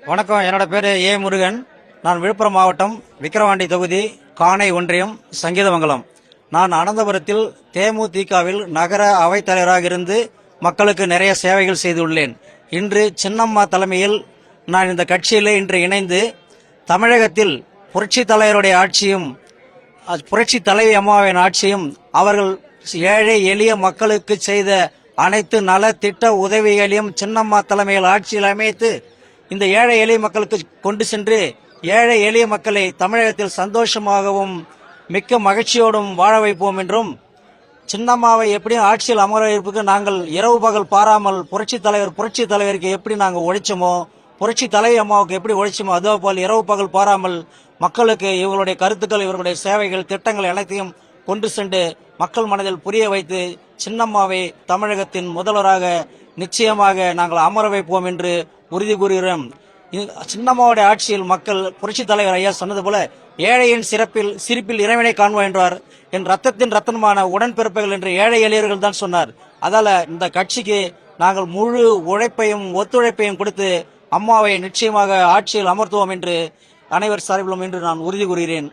வணக்கம். என்னோட பேரு ஏ முருகன். நான் விழுப்புரம் மாவட்டம் விக்கிரவாண்டி தொகுதி காணை ஒன்றியம் சங்கீதமங்கலம். நான் அனந்தபுரத்தில் தேமுதிகவில் நகர அவைத்தலைவராக இருந்து மக்களுக்கு நிறைய சேவைகள் செய்துள்ளேன். இன்று சின்னம்மா தலைமையில் நான் இந்த கட்சியிலே இன்று இணைந்து தமிழகத்தில் புரட்சி தலைவருடைய ஆட்சியும் புரட்சி தலைவி அம்மாவின் ஆட்சியும் அவர்கள் ஏழை எளிய மக்களுக்கு செய்த அனைத்து நல திட்ட உதவிகளையும் சின்னம்மா தலைமையில் ஆட்சியில் அமைத்து இந்த ஏழை எளிய மக்களுக்கு கொண்டு சென்று ஏழை எளிய மக்களை தமிழகத்தில் சந்தோஷமாகவும் மிக்க மகிழ்ச்சியோடும் வாழ வைப்போம் என்றும், சின்னம்மாவை எப்படியும் ஆட்சியில் அமர வைப்பதற்கு நாங்கள் இரவு பகல் பாராமல் புரட்சி தலைவருக்கு எப்படி நாங்கள் உழைச்சோமோ, புரட்சி தலைவி அம்மாவுக்கு எப்படி உழைச்சோமோ அதே போல் இரவு பகல் பாராமல் மக்களுக்கு இவர்களுடைய கருத்துக்கள், இவர்களுடைய சேவைகள், திட்டங்கள் அனைத்தையும் கொண்டு சென்று மக்கள் மனதில் புரிய வைத்து சின்னம்மாவை தமிழகத்தின் முதல்வராக நிச்சயமாக நாங்கள் அமர வைப்போம் என்று உறுதி கூறுகிறோம். சின்னம்மாவுடைய ஆட்சியில் மக்கள் புரட்சி தலைவர் ஐயா சொன்னது போல ஏழையின் சிரிப்பில் இறைவனை காண்போம் என்றார். என் ரத்தத்தின் ரத்தனமான உடன்பிறப்புகள் என்று ஏழை எளியர்கள் தான் சொன்னார். அதால இந்த கட்சிக்கு நாங்கள் முழு உழைப்பையும் ஒத்துழைப்பையும் கொடுத்து அம்மாவை நிச்சயமாக ஆட்சியில் அமர்த்துவோம் என்று அனைவர் சார்பிலும் என்று நான் உறுதி கூறுகிறேன்.